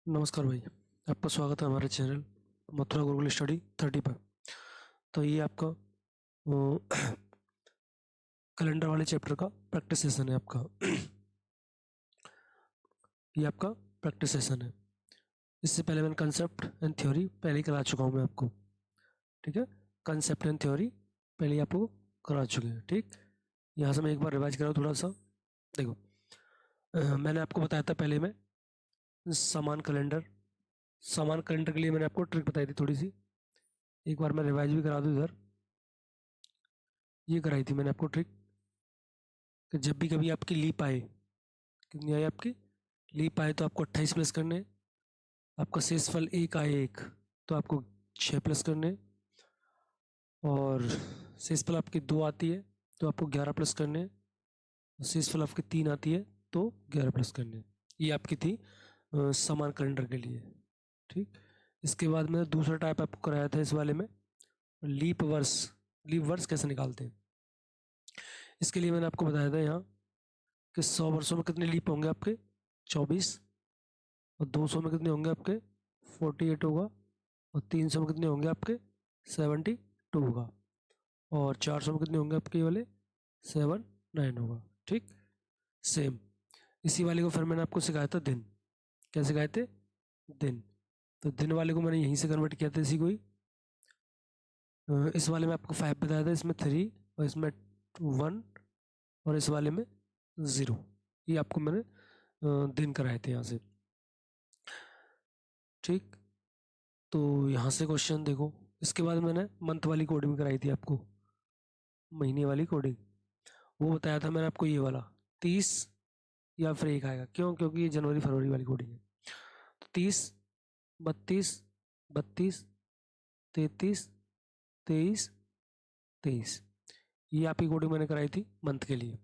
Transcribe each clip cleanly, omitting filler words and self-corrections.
नमस्कार भाई। आपका स्वागत है हमारे चैनल मथुरा गुरुकुल स्टडी 30 पर। तो ये आपका कैलेंडर वाले चैप्टर का प्रैक्टिस सेशन है आपका। ये आपका प्रैक्टिस सेशन है। इससे पहले मैंने कंसेप्ट एंड थ्योरी पहले ही करा चुका हूँ मैं आपको। ठीक है, कंसेप्ट एंड थ्योरी पहले ही आपको करा चुके हैं। ठीक, यहाँ से मैं एक बार रिवाइज कराऊँ थोड़ा सा। देखो, मैंने आपको बताया था पहले में समान कैलेंडर के लिए मैंने आपको ट्रिक बताई थी थोड़ी सी। एक बार मैं रिवाइज भी करा दूँ इधर। ये कराई थी मैंने आपको ट्रिक कि जब भी कभी आपकी लीप आए, कितनी आई आपकी लीप आए, तो आपको 28 प्लस करने। आपका शेषफल 1 आए 1, तो आपको 6 प्लस करने। और शेषफल आपकी 2 आती है तो आपको 11 प्लस करने। शेषफल आपकी 3 आती है तो 11 प्लस करने। ये आपकी थी समान कैलेंडर के लिए। ठीक, इसके बाद मैंने दूसरा टाइप आपको कराया था इस वाले में, लीप वर्ष। लीप वर्ष कैसे निकालते हैं, इसके लिए मैंने आपको बताया था यहाँ कि 100 वर्षों में कितने लीप होंगे आपके 24, और 200 में कितने होंगे आपके 48 होगा, और 300 में कितने होंगे आपके 72 होगा, और 400 में कितने होंगे आपके ये वाले 79 होगा। ठीक, सेम इसी वाले को फिर मैंने आपको सिखाया था दिन। क्या सिखाए थे? दिन। तो दिन वाले को मैंने यहीं से कन्वर्ट किया था इसी को ही। इस वाले में आपको 5 बताया था, इसमें 3, और इसमें 1, और इस वाले में 0। ये आपको मैंने दिन कराए थे यहाँ से। ठीक, तो यहाँ से क्वेश्चन देखो। इसके बाद मैंने मंथ वाली कोडिंग कराई थी आपको, महीने वाली कोडिंग। वो बताया था मैंने आपको ये वाला 30 या फिर 1 आएगा। क्यों? क्योंकि ये जनवरी फरवरी वाली कोडिंग है। तो 30, 32, 32, 33, 23, 23, ये आपकी कोडिंग मैंने कराई थी मंथ के लिए।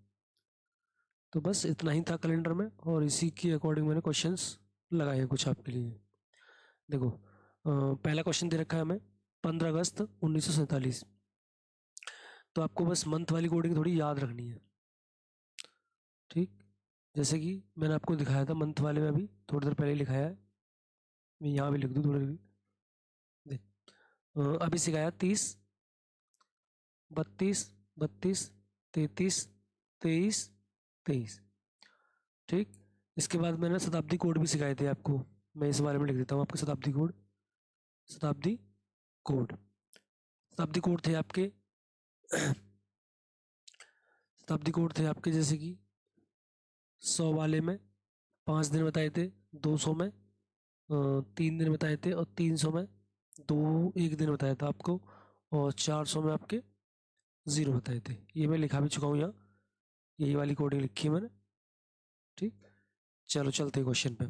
तो बस इतना ही था कैलेंडर में, और इसी के अकॉर्डिंग मैंने क्वेश्चंस लगाए हैं कुछ आपके लिए। देखो, पहला क्वेश्चन दे रखा है हमें 15 अगस्त 1947। तो आपको बस मंथ वाली कोडिंग थोड़ी याद रखनी है। ठीक, जैसे कि मैंने आपको दिखाया था मंथ वाले में, अभी थोड़ी देर पहले लिखाया है, मैं यहाँ भी लिख दूँ थोड़ी देख। अभी सिखाया 30, 32, 32, 33, 23, 23। ठीक, इसके बाद मैंने शताब्दी कोड भी सिखाए थे आपको। मैं इस बारे में लिख देता हूँ आपके शताब्दी कोड। शताब्दी कोड, शताब्दी कोड थे आपके शताब्दी कोड थे आपके जैसे कि 100 वाले में 5 दिन बताए थे, 200 में 3 दिन बताए थे, और 300 में 1 दिन बताया था आपको, और 400 में आपके 0 बताए थे। ये मैं लिखा भी चुका हूँ यहाँ, यही वाली कोडिंग लिखी है मैंने। ठीक, चलो चलते हैं क्वेश्चन पे।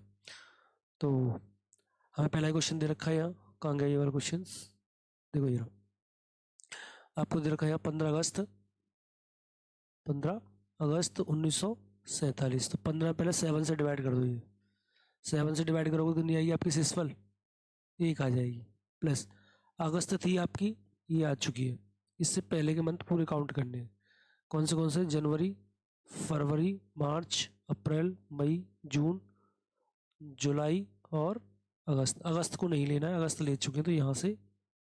तो हमें पहला क्वेश्चन दे रखा है यहाँ, कहाँ गया ये वाला क्वेश्चन? देखो ये आपको दे रखा है यहाँ 15 अगस्त 1947। तो 15 पहले 7 से डिवाइड कर दो। ये 7 से डिवाइड करोगे तो नहीं आएगी आपकी शेषफल 1 आ जाएगी, प्लस अगस्त थी आपकी, ये आ चुकी है। इससे पहले के मंथ पूरे काउंट करने हैं। कौन से? जनवरी, फरवरी, मार्च, अप्रैल, मई, जून, जुलाई और अगस्त। अगस्त को नहीं लेना है, अगस्त ले चुके हैं, तो यहाँ से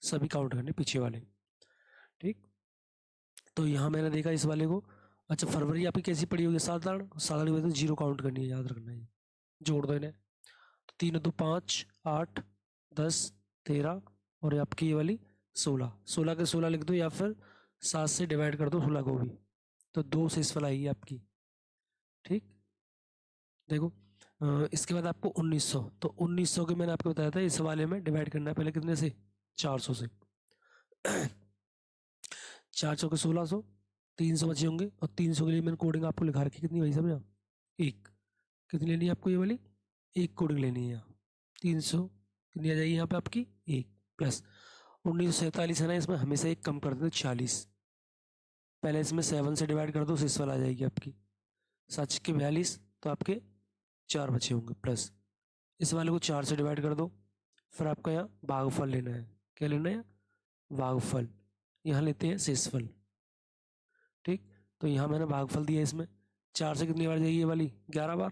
सभी काउंट करने पीछे वाले। ठीक, तो यहाँ मैंने देखा इस वाले को। अच्छा, फरवरी आपकी कैसी पड़ी होगी? साधारण। साधारण की वजह से 0 काउंट करनी है, याद रखना है। जोड़ दो इन्हें, तो 3 2 5 8 10 13, और आपकी ये वाली 16। 16 के 16 लिख दो, या फिर 7 से डिवाइड कर दो 16 को भी, तो 2 शेषफल आएगी आपकी। ठीक, देखो, इसके बाद आपको 1900। तो 1900 के मैंने आपको बताया था इस वाले में डिवाइड करना है पहले कितने से? 400 से। 400 के 1600, 300 बचे होंगे, और 300 के लिए मैंने कोडिंग आपको लिखा रखी कितनी भाई साहब यहाँ? 1। कितनी लेनी है आपको ये वाली? 1 कोडिंग लेनी है यहाँ। 300 कितनी आ जाएगी यहाँ पे आपकी? 1, प्लस 1947 है ना, इसमें हमेशा 1 कम कर देते 46। पहले इसमें 7 से डिवाइड कर दो, शेषफल आ जाएगी आपकी 7 के 42, तो आपके 4 बचे होंगे, प्लस इस वाले को 4 से डिवाइड कर दो। फिर आपका यहाँ भागफल लेना है। क्या लेना है? भागफल। यहाँ लेते हैं शेषफल। ठीक, तो यहाँ मैंने भागफल दिया, इसमें 4 से कितनी बार जाएगी ये वाली? 11 बार।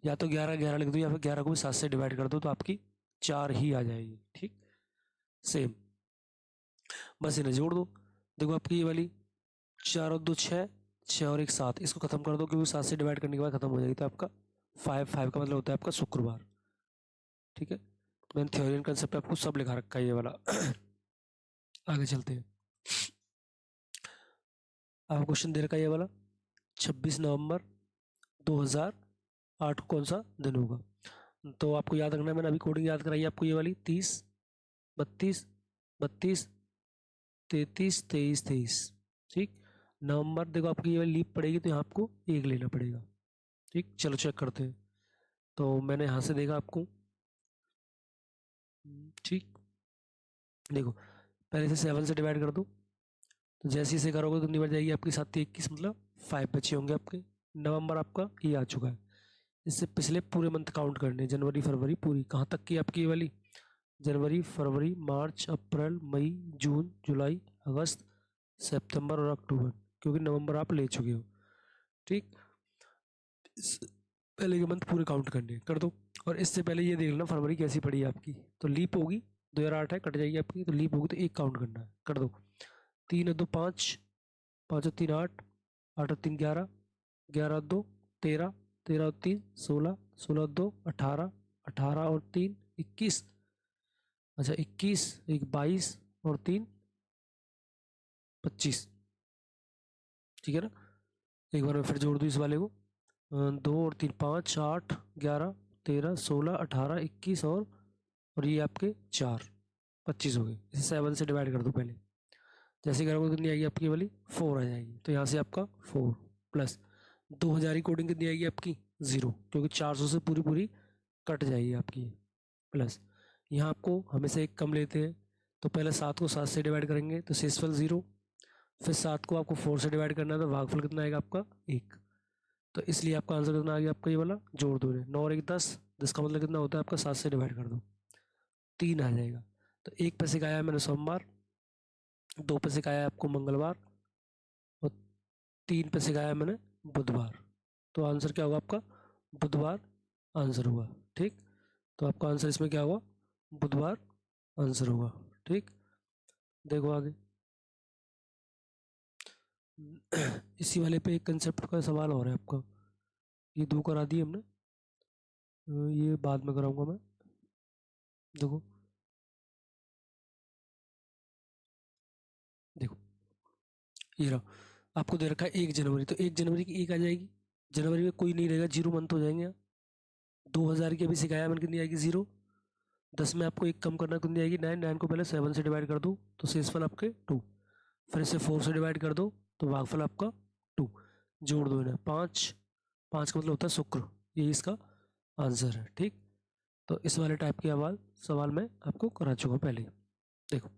या तो 11 लिख दो या फिर 11 को भी 7 से डिवाइड कर दो तो आपकी 4 ही आ जाएगी। ठीक, सेम, बस इन्हें जोड़ दो। देखो आपकी ये वाली 4 और 2 6, 6 और 1 7, इसको खत्म कर दो क्योंकि 7 से डिवाइड करने के बाद खत्म हो जाएगी। तो आपका 5, 5 का मतलब होता है आपका शुक्रवार। ठीक है, मैंने थ्योरी एंड कंसेप्ट आपको सब लिखा रखा है ये वाला। आगे चलते हैं। आपको क्वेश्चन दे रखा है ये वाला, 26 नवंबर 2008 को कौन सा दिन होगा। तो आपको याद रखना है, मैंने अभी कोडिंग याद कराई है आपको ये वाली 30 32 32 33 23 23। ठीक, नवंबर देखो आपकी ये वाली लीप पड़ेगी तो यहाँ आपको 1 लेना पड़ेगा। ठीक, चलो चेक करते हैं। तो मैंने यहाँ से देखा आपको, ठीक, देखो पहले से 7 से डिवाइड कर दो, तो जैसे ही से करोगे तो कितनी बच जाएगी आपकी 7 21, मतलब 5 बचे होंगे आपके। नवंबर आपका ये आ चुका है, इससे पिछले पूरे मंथ काउंट करने, जनवरी फरवरी पूरी, कहाँ तक की आपकी ये वाली, जनवरी फरवरी मार्च अप्रैल मई जून जुलाई अगस्त सितंबर और अक्टूबर, क्योंकि नवंबर आप ले चुके हो। ठीक, पहले के मंथ पूरे काउंट करने, कर दो। और इससे पहले ये देख लेना फरवरी कैसी पड़ी है आपकी, तो लीप होगी, 2008 है, कट जाएगी आपकी, तो लीप होगी तो 1 काउंट करना है, कर दो। 3 और 2 5, 5 और 3 8, 8 और 3 11, 11 और 2 13, 13 और 3 16, 16 और 2 18, 18 और 3 21, अच्छा 21 1 22 और 3 25। ठीक है ना, एक बार मैं फिर जोड़ दूँ इस वाले को, 2 और 3 5 8 11 13 16 18 21 और ये आपके 4 25 हो गए। इसे 7 से डिवाइड कर दो पहले, जैसे करोगे कितनी आएगी आपकी वाली 4 आ जाएगी। तो यहाँ से आपका 4 प्लस 2000 की कोडिंग कितनी आएगी आपकी 0, क्योंकि 400 से पूरी पूरी कट जाएगी आपकी, प्लस यहाँ आपको हमेशा 1 कम लेते हैं, तो पहले 7 को 7 से डिवाइड करेंगे तो शेषफल 0, फिर 7 को आपको 4 से डिवाइड करना है तो भागफल कितना आएगा आपका 1। तो इसलिए आपका आंसर कितना आ गया आपका ये वाला, जोड़ दो इन्हें, 9 और 1 10, 10 का मतलब कितना होता है आपका 7 से डिवाइड कर दो 3 आ जाएगा। तो 1 पे सिखाया है मैंने सोमवार, 2 पे सिखाया है आपको मंगलवार और 3 पे सिखाया है मैंने बुधवार। तो आंसर क्या होगा आपका बुधवार आंसर होगा। ठीक, तो आपका आंसर इसमें क्या होगा बुधवार आंसर होगा। ठीक, देखो आगे। इसी वाले पे एक कंसेप्ट का सवाल और है आपका, ये 2 करा दिए हमने, ये बाद में कराऊंगा मैं। देखो देखो ये रहा, आपको दे रखा है 1 जनवरी, तो 1 जनवरी की 1 आ जाएगी, जनवरी में कोई नहीं रहेगा, 0 मंथ हो जाएंगे। 2000 की अभी सिखाया मैंने कितनी आएगी 0, 10 में आपको 1 कम करना कितनी आएगी 9, 9 को पहले 7 से डिवाइड कर दो तो शेषफल आपके 2, फिर इसे 4 से डिवाइड कर दो तो भागफल आपका 2, जोड़ दो इन्हें 5, 5 का मतलब होता है शुक्र, ये इसका आंसर है। ठीक, तो इस वाले टाइप के सवाल मैं आपको करा चुका हूँ पहले। देखो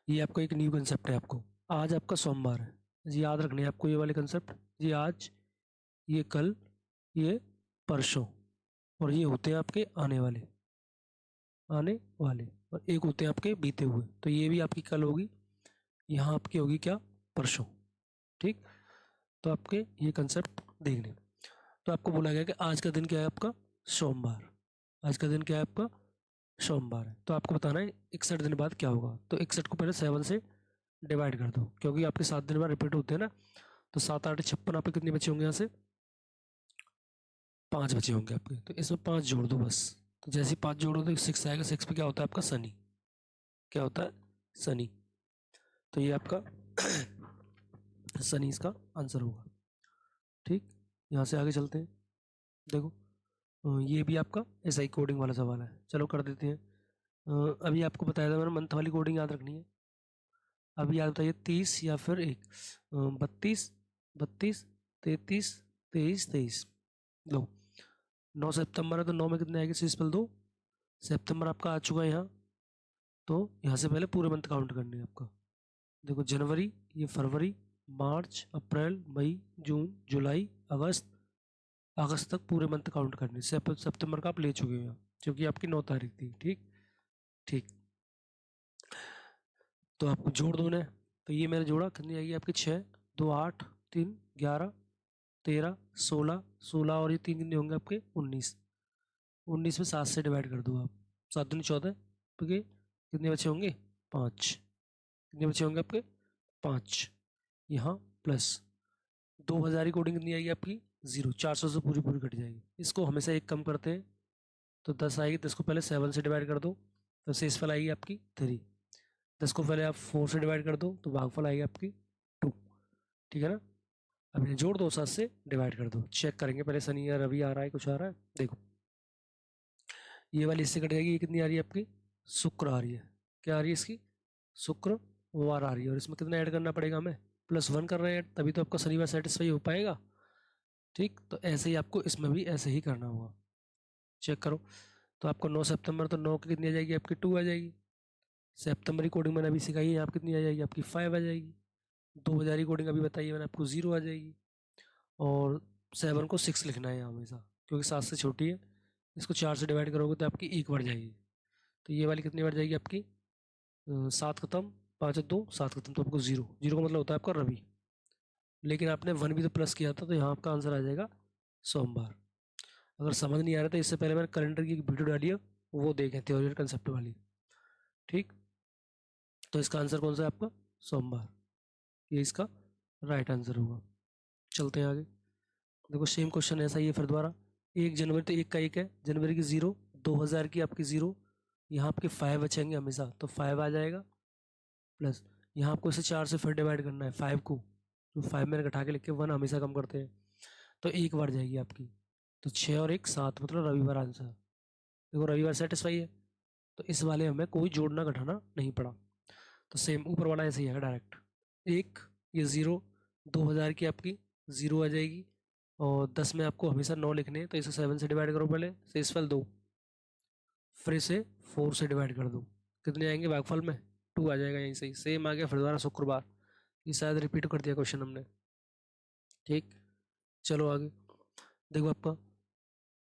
ये आपका एक न्यू कंसेप्ट है, आपको आज आपका सोमवार है, ये याद रखने हैं आपको ये वाले कंसेप्ट, ये आज, ये कल, ये परसों, और ये होते हैं आपके आने वाले और एक होते हैं आपके बीते हुए, तो ये भी आपकी कल होगी, यहाँ आपकी होगी क्या परसों। ठीक, तो आपके ये कंसेप्ट देखने, तो आपको बोला गया कि आज का दिन क्या है आपका सोमवार, आज का दिन क्या है आपका सोमवार है, तो आपको बताना है 61 दिन बाद क्या होगा। तो 61 को पहले 7 से डिवाइड कर दो, क्योंकि आपके 7 दिन बाद रिपीट होते हैं ना, तो 7 8 56 आपके कितने बचे होंगे, यहाँ से 5 बचे होंगे आपके, तो इसमें 5 जोड़ दो बस। तो जैसे ही 5 जोड़ो तो 6 आएगा, 6 पे क्या होता है आपका शनि, क्या होता है शनि, तो ये आपका शनि इसका आंसर होगा। ठीक, यहाँ से आगे चलते हैं। देखो ये भी आपका ऐसा ही कोडिंग वाला सवाल है, चलो कर देते हैं। अभी आपको बताया था मैंने मंथ वाली कोडिंग याद रखनी है, अभी याद बताइए 30 या फिर 1, 32 32 33 23 23, लो 9 सितंबर है तो 9 में कितने आएंगे शेषफल 2, सितंबर आपका आ चुका है यहाँ, तो यहाँ से पहले पूरे मंथ काउंट करने हैं आपका। देखो जनवरी, ये फरवरी मार्च अप्रैल मई जून जुलाई अगस्त, अगस्त तक पूरे मंथ काउंट करने, सितंबर का आप ले चुके हो क्योंकि आपकी 9 तारीख थी। ठीक ठीक, तो आपको जोड़ दो ना, तो ये मैंने जोड़ा कितनी आएगी आपकी 6 2 8 3 11 13, 16, 16 और ये 3 कितने होंगे आपके 19। 19 में 7 से डिवाइड कर दो आप, 7 दूनी 14, क्योंकि कितने बचे होंगे 5, कितने बचे होंगे आपके 5, यहाँ प्लस 2000 की कोडिंग कितनी आएगी आपकी 0, 400 से पूरी पूरी कट जाएगी। इसको हमेशा एक कम करते हैं तो 10 आएगी, 10 को पहले 7 से डिवाइड कर दो तो शेषफल आएगी आपकी 3, 10 को पहले आप 4 से डिवाइड कर दो तो भागफल आएगी आपकी 2, ठीक है ना। अब इन्हें जोड़ दो, 7 से डिवाइड कर दो, चेक करेंगे पहले शनि या रवि आ रहा है कुछ आ रहा है। देखो ये वाली इससे कट जाएगी, ये कितनी आ रही है आपकी शुक्र आ रही है, क्या आ रही है इसकी शुक्रवार आ रही है, और इसमें कितना ऐड करना पड़ेगा हमें +1 कर रहे हैं, तभी तो आपका शनिवार सेटिस्फाई हो पाएगा। ठीक, तो ऐसे ही आपको इसमें भी ऐसे ही करना होगा। चेक करो, तो आपको 9 सितंबर तो 9 की कितनी आ जाएगी आपकी 2 आ जाएगी, सितंबर की कोडिंग मैंने अभी सिखाई है, यहाँ कितनी आ जाएगी आपकी 5 आ जाएगी, 2000 की कोडिंग अभी बताइए मैंने आपको 0 आ जाएगी, और 7 को 6 लिखना है यहाँ हमेशा क्योंकि 7 से छोटी है, इसको 4 से डिवाइड करोगे तो आपकी 1 बढ़ जाएगी, तो ये वाली कितनी बढ़ जाएगी आपकी 7 खत्म, 5 2 7 खत्म, तो आपको 0, 0 का मतलब होता है आपका रवि, लेकिन आपने 1 भी तो प्लस किया था तो यहाँ आपका आंसर आ जाएगा सोमवार। अगर समझ नहीं आ रहा था इससे पहले मैंने कैलेंडर की एक वीडियो डाली है, वो देखें थ्योरी और कंसेप्ट वाली। ठीक, तो इसका आंसर कौन सा है आपका सोमवार, ये इसका राइट आंसर होगा। चलते हैं आगे, देखो सेम क्वेश्चन ऐसा ही है फिर दोबारा। 1 जनवरी तो 1 का 1 है, जनवरी की 0, 2000 की आपकी 0, यहाँ आपके 5 बचेंगे हमेशा तो 5 आ जाएगा, प्लस यहाँ आपको इसे 4 से फिर डिवाइड करना है 5 को, जो 5 मैंने घटा के लिख के 1 हमेशा कम करते हैं, तो 1 बढ़ जाएगी आपकी, तो 6 और 1 7, मतलब रविवार आंसर। देखो रविवार सेटिस्फाई है, तो इस वाले हमें कोई जोड़ना घटाना नहीं पड़ा, तो सेम ऊपर वाला ऐसे ही है डायरेक्ट। 1 ये 0, 2000 की आपकी 0 आ जाएगी, और 10 में आपको हमेशा 9 लिखने हैं तो इसे 7 से डिवाइड करो पहले, शेषफल 2, फिर इसे 4 से डिवाइड कर दो, कितने आएंगे भागफल में 2 आ जाएगा, यहीं से ही सेम आ गया फिर दोबारा शुक्रवार, ये शायद रिपीट कर दिया क्वेश्चन हमने। ठीक, चलो आगे देखो, आपका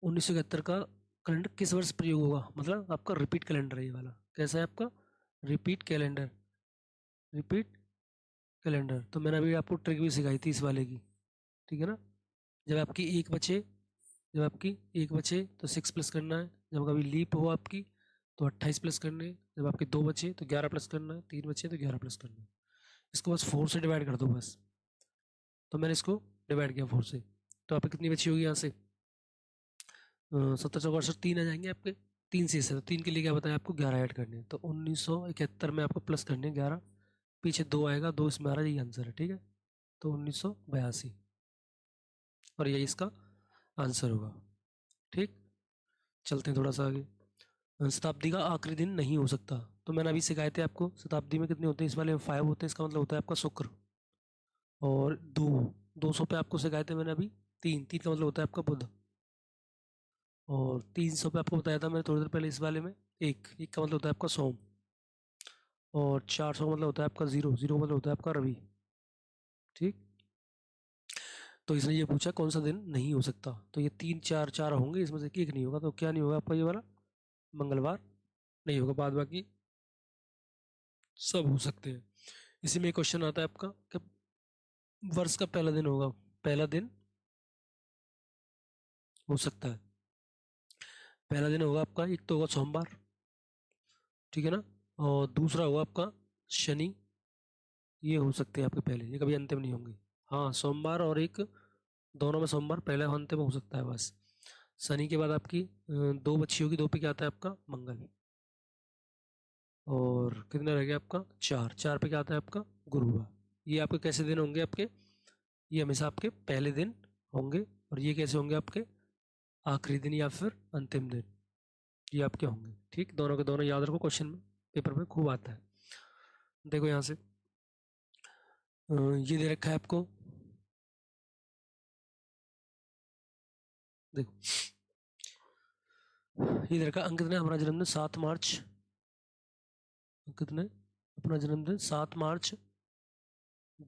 1971 का कैलेंडर किस वर्ष प्रयोग होगा, मतलब आपका रिपीट कैलेंडर है ये वाला, कैसा है आपका रिपीट कैलेंडर, रिपीट कैलेंडर। तो मैंने अभी आपको ट्रिक भी सिखाई थी इस वाले की, ठीक है ना। जब आपकी 1 बचे, जब आपकी 1 बचे तो 6 प्लस करना है, जब कभी लीप हो आपकी तो 28 प्लस करने हैं, जब आपके 2 बचे तो 11 प्लस करना है, 3 बचे तो 11 प्लस करना है, इसको बस 4 से डिवाइड कर दो बस, तो मैंने इसको डिवाइड किया 4 से, तो आपकी कितनी बची होगी यहाँ से 70 चौक 3 आ जाएंगे आपके, 3 से तो 3 के लिए क्या बताया आपको 11 ऐड करने हैं, तो 1971 में आपको प्लस करने हैं 11, पीछे 2 आएगा, 2 इसमें आ रहा है, ये आंसर है, ठीक है। तो 1982, और यही इसका आंसर होगा। ठीक, चलते हैं थोड़ा सा आगे। शताब्दी का आखिरी दिन नहीं हो सकता, तो मैंने अभी सिखाए थे आपको शताब्दी में कितने होते हैं, इस वाले में 5 होते हैं, इसका मतलब होता है आपका शुक्र, और 200 पे आपको सिखाए थे मैंने अभी 3, 3 का मतलब होता है आपका बुध, और 300 पे आपको बताया था मैंने थोड़ी देर पहले इस वाले में 1, 1 का मतलब होता है आपका सोम, और 400 का मतलब होता है आपका 0, 0 का मतलब होता है आपका रवि। ठीक, तो इसने ये पूछा कौन सा दिन नहीं हो सकता, तो ये 3 4 4 होंगे, इसमें से एक नहीं होगा, तो क्या नहीं होगा आपका ये वाला मंगलवार नहीं होगा, बाद बाकी सब हो सकते हैं। इसी में क्वेश्चन आता है आपका कि वर्ष का पहला दिन होगा, पहला दिन हो सकता है, पहला दिन होगा आपका एक तो होगा सोमवार, ठीक है ना, और दूसरा होगा आपका शनि, ये हो सकते हैं आपके पहले, ये कभी अंतिम नहीं होंगे। हाँ सोमवार और एक, दोनों में सोमवार पहले अंतिम हो सकता है बस। शनि के बाद आपकी 2 बच्ची होगी, 2 पे क्या आता है आपका मंगल, और कितना रह गया आपका 4, 4 पे क्या आता है आपका गुरुवार। ये आपके कैसे दिन होंगे आपके, ये हमेशा आपके पहले दिन होंगे, और ये कैसे होंगे आपके आखिरी दिन या फिर अंतिम दिन, ये आपके होंगे। ठीक, दोनों के दोनों याद रखो, क्वेश्चन में पेपर में खूब आता है। देखो यहाँ से ये दे रखा है आपको, देखो ये दे रखा है, अंकित ने हमारा जन्मदिन 7 मार्च, अंकित ने अपना जन्मदिन 7 मार्च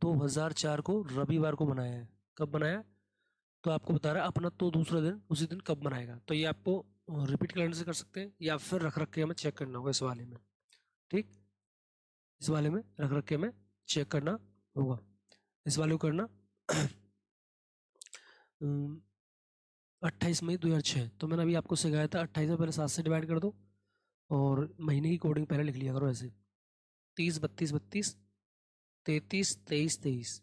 2004 को रविवार को मनाया है। कब बनाया, तो आपको बता रहा है अपना तो दूसरा दिन उसी दिन कब मनाएगा, तो ये आपको रिपीट कैलेंडर से कर सकते हैं या फिर रख रख के हमें चेक करना होगा इस वाले में। ठीक, इस वाले में रख रख के हमें चेक करना होगा, इस वाले को करना 28 मई 2006। तो मैंने अभी आपको सिखाया था 28 में पहले 7 से डिवाइड कर दो और महीने की कोडिंग पहले लिख लिया करो ऐसे 30 32 32 33 23 23।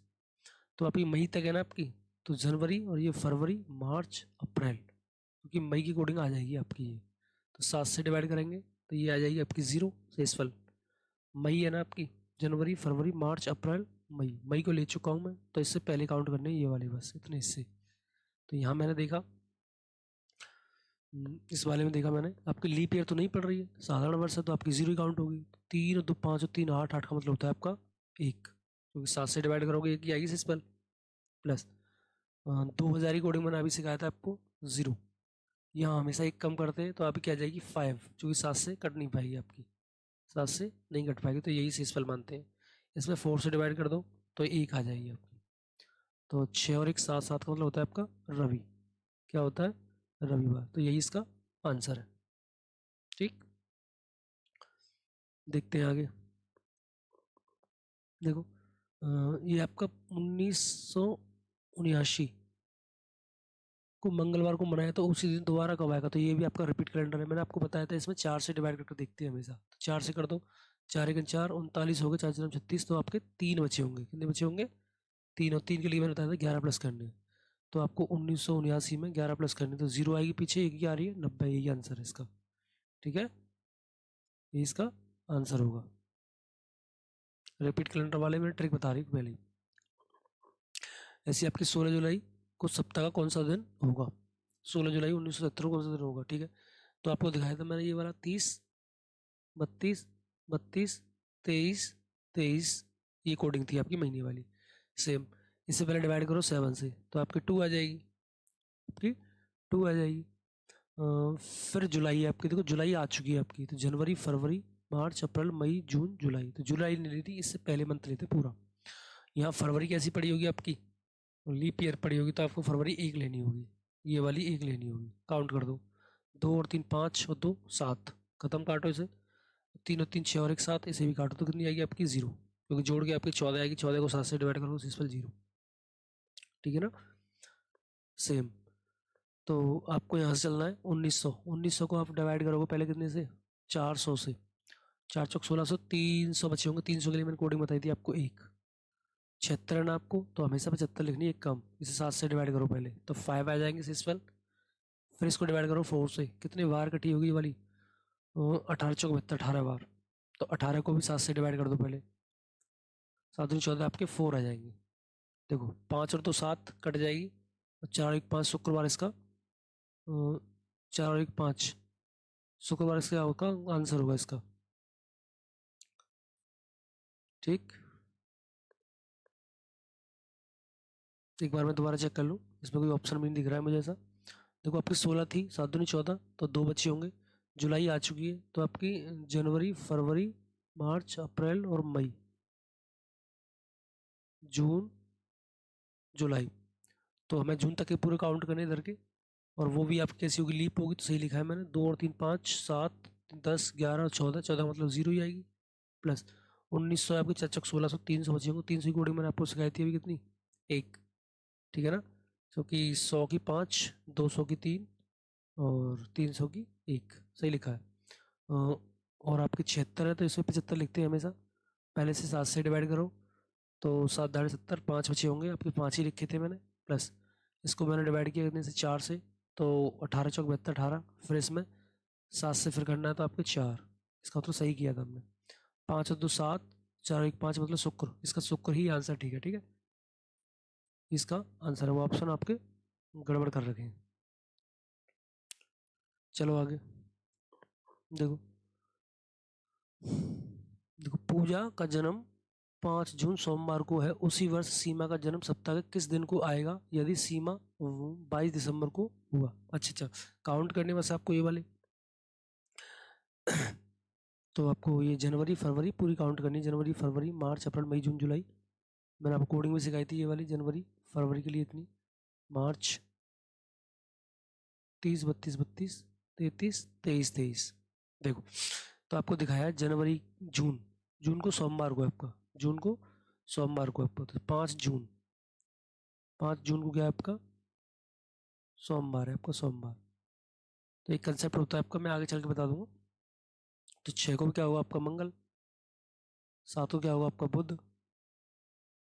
तो आपकी मई तक है ना आपकी, तो जनवरी और ये फरवरी मार्च अप्रैल, क्योंकि मई की कोडिंग आ जाएगी आपकी ये। तो 7 से डिवाइड करेंगे तो ये आ जाएगी आपकी 0 शेषफल। मई है ना आपकी, जनवरी फरवरी मार्च अप्रैल मई, मई को ले चुका हूँ मैं, तो इससे पहले काउंट करने ये वाले बस इतने हिस्से। तो यहाँ मैंने देखा, इस वाले में देखा मैंने आपकी लीप ईयर तो नहीं पड़ रही है, साधारण वर्ष है तो आपकी 0 ही काउंट होगी। 3 और 2 5 और 3 8, 8 का मतलब होता है आपका 1, क्योंकि 7 से डिवाइड करोगे 1 ही आएगी शेषफल। प्लस 2000 की कोडिंग मैंने अभी सिखाया था आपको 0, यहाँ हमेशा एक कम करते हैं तो आपकी क्या जाएगी 5, क्योंकि 7 से कट नहीं पाएगी आपकी, 7 से नहीं कट पाएगी, तो यही शेषफल मानते हैं। इसमें 4 से डिवाइड कर दो तो 1 आ जाएगी आपकी। तो 6 और 1 7, 7 का मतलब होता है आपका रवि, क्या होता है रविवार, तो यही इसका आंसर है। ठीक, देखते हैं आगे। देखो ये आपका 1979 को मंगलवार को मनाया, तो उसी दिन दोबारा कब आएगा, तो ये भी आपका रिपीट कैलेंडर है। मैंने आपको बताया था इसमें 4 से डिवाइड करके देखते हैं हमेशा, तो 4 से कर दो, 4 1 4 39 हो गए, 4 4 36, तो आपके 3 बचे होंगे, कितने बचे होंगे 3, और 3 के लिए मैंने बताया था 11 प्लस करने हैं। तो आपको 1979 में 11 प्लस करने, तो 0 आएगी पीछे, एक ही आ रही है 90, यही आंसर है इसका। ठीक है, ये इसका आंसर होगा। रिपीट कैलेंडर वाले में ट्रिक बता रही हूँ पहले। ऐसी आपकी 16 जुलाई को सप्ताह का कौन सा दिन होगा, 16 जुलाई 1970 को कौन सा दिन होगा। ठीक है, तो आपको दिखाया था मैंने ये वाला 30 32 32 23 23, ये कोडिंग थी आपकी महीने वाली। सेम, इससे पहले डिवाइड करो 7 से तो आपकी 2 आ जाएगी, आपकी 2 आ जाएगी। फिर जुलाई आपकी, देखो जुलाई आ चुकी है आपकी, तो जनवरी फरवरी मार्च अप्रैल मई जून जुलाई, तो जुलाई नहीं ली थी, इससे पहले मंथ लेते पूरा। यहाँ फरवरी कैसी पड़ी होगी आपकी, लीप ईयर पड़ी होगी, तो आपको फरवरी 1 लेनी होगी, ये वाली 1 लेनी होगी। काउंट कर दो, 2 और 3 5 और 2 7, खत्म, काटो इसे, 3 और 3 6 और 1 7, इसे भी काटो तो कितनी आएगी आपकी 0, क्योंकि जोड़ के आपकी 14 आएगी, 14 को 7 से डिवाइड करो सिंपल 0। ठीक है ना, सेम। तो आपको यहाँ से चलना है 1900, 1900 को आप डिवाइड करोगे पहले कितने से, 400 से, 4 चौक 1600, 300 बचे होंगे, 300 के लिए मैंने कोडिंग बताई थी आपको 1, 76 है ना आपको, तो हमेशा 75 लिखनी है, एक कम, इसे 7 से डिवाइड करो पहले तो 5 आ जाएंगे सिंपल। फिर इसको डिवाइड करो 4 से, कितने बार कटी होगी ये वाली, 18 चौक 72, 18 बार, तो 18 को भी 7 से डिवाइड कर दो पहले, 7 दूनी 14 आपके 4 आ जाएंगे। देखो 5 और 2 7 कट जाएगी, और 4 1 5 शुक्रवार इसका, 4 और 1 5 शुक्रवार इसका होगा, आंसर होगा इसका। ठीक, एक बार मैं दोबारा चेक कर लूँ, इसमें कोई ऑप्शन भी नहीं दिख रहा है मुझे ऐसा। देखो आपकी 16 थी, 7 दूनी 14, तो 2 बच्चे होंगे, जुलाई आ चुकी है, तो आपकी जनवरी फरवरी मार्च अप्रैल और मई, जून जुलाई, तो हमें जून तक के पूरे काउंट करने इधर के, और वो भी आपकी कैसी होगी, लीप होगी, तो सही लिखा है मैंने, 2 और 3 5 7 10 11 14, 14 मतलब 0 ही आएगी। प्लस 1900 आपके 4 चक 1600, 300 बचे होंगे, 300 की कोडिंग मैंने आपको सिखाई थी अभी कितनी, 1। ठीक है ना, क्योंकि 100 की 5, 200 की 3 और 300 की 1, सही लिखा है। और आपके 76 है तो इसमें 75 लिखते हैं हमेशा, पहले से 7 से डिवाइड करो, तो 7 दाढ़े 70, 5 बचे होंगे आपके, 5 ही लिखे थे मैंने। प्लस इसको मैंने डिवाइड किया कितने से, 4 से, तो 18 चौक 72, 18, फिर इसमें 7 से फिर करना है तो आपके 4, इसका तो सही किया था हमने। 5 और 2 7, 4 1 5 मतलब शुक्र, इसका शुक्र ही आंसर, ठीक है। ठीक है, इसका आंसर है, वो ऑप्शन आपके गड़बड़ कर रखे हैं। चलो आगे देखो, देखो पूजा का जन्म 5 जून सोमवार को है, उसी वर्ष सीमा का जन्म सप्ताह के किस दिन को आएगा यदि सीमा 22 दिसंबर को हुआ। अच्छा अच्छा, काउंट करने बस आपको ये वाले तो आपको ये जनवरी फरवरी पूरी काउंट करनी है, जनवरी फरवरी मार्च अप्रैल मई जून जुलाई, मैंने आपको कोडिंग में सिखाई थी ये वाली, जनवरी फरवरी के लिए इतनी, मार्च 30 32 32 33 23 23। देखो तो आपको दिखाया है जनवरी जून, जून को सोमवार को है आपका, जून को सोमवार को आपका, तो 5 जून, 5 जून को क्या है आपका सोमवार है आपका, सोमवार। तो एक कंसेप्ट होता है आपका, मैं आगे चल के बता दूंगा। तो 6 को क्या होगा आपका मंगल, 7 को क्या होगा आपका बुध,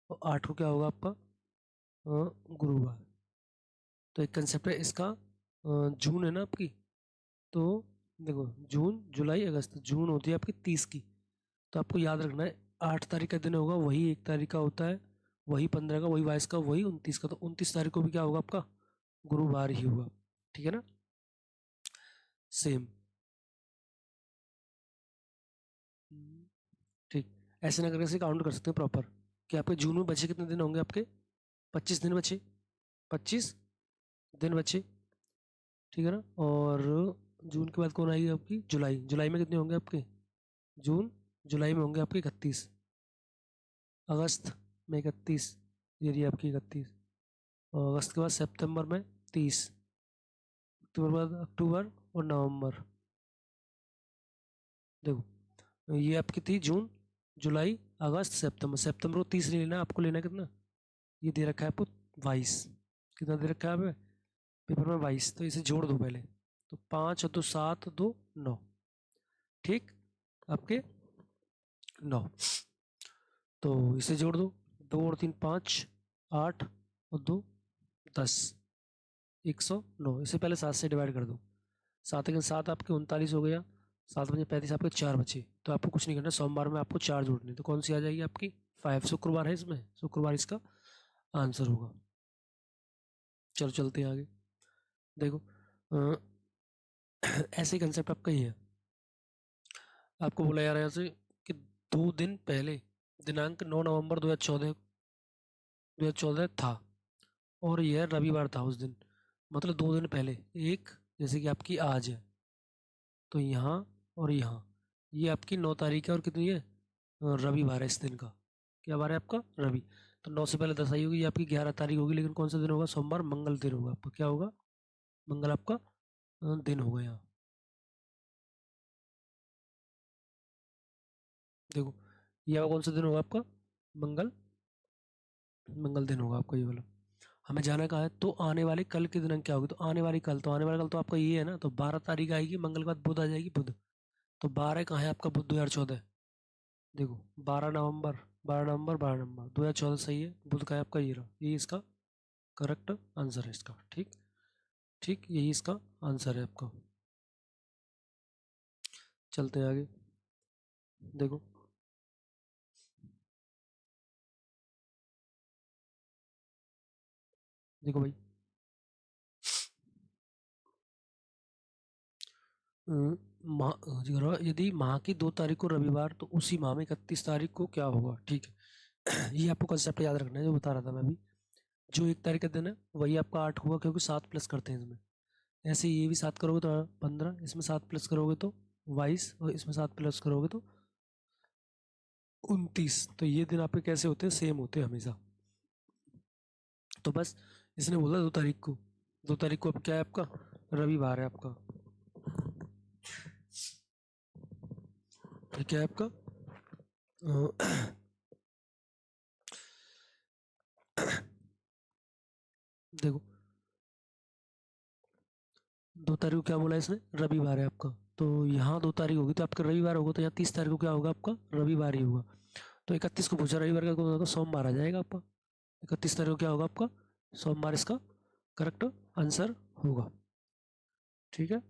और 8 को क्या होगा आपका गुरुवार। तो एक कंसेप्ट है इसका। जून है ना आपकी, तो देखो जून जुलाई अगस्त, जून होती है आपकी 30 की। तो आपको याद रखना है 8 तारीख का दिन होगा वही 1 तारीख का होता है, वही 15 का, वही 22 का, वही 29 का। तो 29 तारीख को भी क्या होगा आपका गुरुवार ही होगा। ठीक है ना, सेम। ठीक, ऐसे ना करके से काउंट कर सकते हैं प्रॉपर कि आपके जून में बचे कितने दिन होंगे आपके, 25 दिन बचे, 25 दिन बचे। ठीक है ना, और जून के बाद कौन आएगी आपकी जुलाई, जुलाई में कितने होंगे आपके, जून जुलाई में होंगे आपके 31, अगस्त में 31, ये रही आपकी 31, और अगस्त के बाद सितंबर में 30, अक्टूबर के बाद अक्टूबर और नवंबर। देखो ये आपकी थी जून जुलाई अगस्त सितंबर, सितंबर को 30 नहीं लेना, आपको लेना कितना, ये दे रखा है आपको 22, कितना दे रखा है आपने पेपर में 22, तो इसे जोड़ दो पहले। तो 5 और 2 7, 2 9, ठीक, आपके 9। तो इसे जोड़ दो, 2 और 3 5, 8 और 2 10, 109। इसे पहले 7 से डिवाइड कर दो, 7 के 7 आपके 39 हो गया, 7 बजे 35 आपके 4 बचे। तो आपको कुछ नहीं करना, सोमवार में आपको 4 जोड़ने, तो कौन सी आ जाएगी आपकी 5, शुक्रवार है इसमें, शुक्रवार इसका आंसर होगा। चलो चलते हैं आगे। देखो ऐसे कंसेप्ट आपका ही है, आपको बोला जा रहा है ऐसे कि 2 दिन पहले दिनांक 9 नवंबर 2014 था, और यह रविवार था उस दिन, मतलब 2 दिन पहले। एक जैसे कि आपकी आज है, तो यहाँ और यहाँ, ये आपकी 9 तारीख है, और कितनी है रविवार है इस दिन का। क्या बार है आपका रवि। तो 9 से पहले 10 आई होगी, ये आपकी 11 तारीख होगी, लेकिन कौन सा दिन होगा, सोमवार, मंगल दिन होगा आपका। क्या होगा, मंगल आपका दिन होगा यहाँ। देखो ये कौन सा दिन होगा आपका, मंगल, मंगल दिन होगा आपका ये वाला। हमें जाना कहाँ है, तो आने वाले कल के दिनांक क्या होगी, तो आने वाली कल, तो आने वाला कल तो आपका ये है ना, तो 12 तारीख आएगी, मंगल के बाद बुध आ जाएगी, बुध। तो 12 कहाँ है आपका बुध 2014, देखो 12 नवंबर, 12 नवंबर, 12 नवंबर 2014 सही है, बुध का है आपका ये रहा, ये इसका करेक्ट आंसर है इसका। ठीक, ठीक यही इसका आंसर है आपका। चलते हैं आगे। देखो देखो भाई, यदि माह की 2 तारीख को रविवार, तो उसी माह में 31 तारीख को क्या होगा। ठीक है ये आपको कंसेप्ट याद रखना है जो बता रहा था मैं अभी। जो 1 तारीख का दिन है वही आपका 8 होगा, क्योंकि 7 प्लस करते हैं इसमें। ऐसे ये भी 7 करोगे तो 15, इसमें 7 प्लस करोगे तो 22, और इसमें 7 प्लस करोगे तो 29। तो ये दिन आपके कैसे होते हैं, सेम होते हैं हमेशा। तो बस इसने बोला 2 तारीख को, 2 तारीख को अब क्या है आपका रविवार है आपका। फिर क्या है आपका देखो 2 तारीख को क्या बोला इसने, रविवार है आपका। तो यहाँ 2 तारीख होगी तो आपका रविवार होगा, तो यहाँ 30 तारीख को क्या होगा आपका रविवार ही होगा। तो 31 को पूछा रविवार का, कौन होगा, सोमवार आ जाएगा आपका। 31 तारीख को क्या होगा आपका सोमवार, इसका करेक्ट आंसर होगा। ठीक है।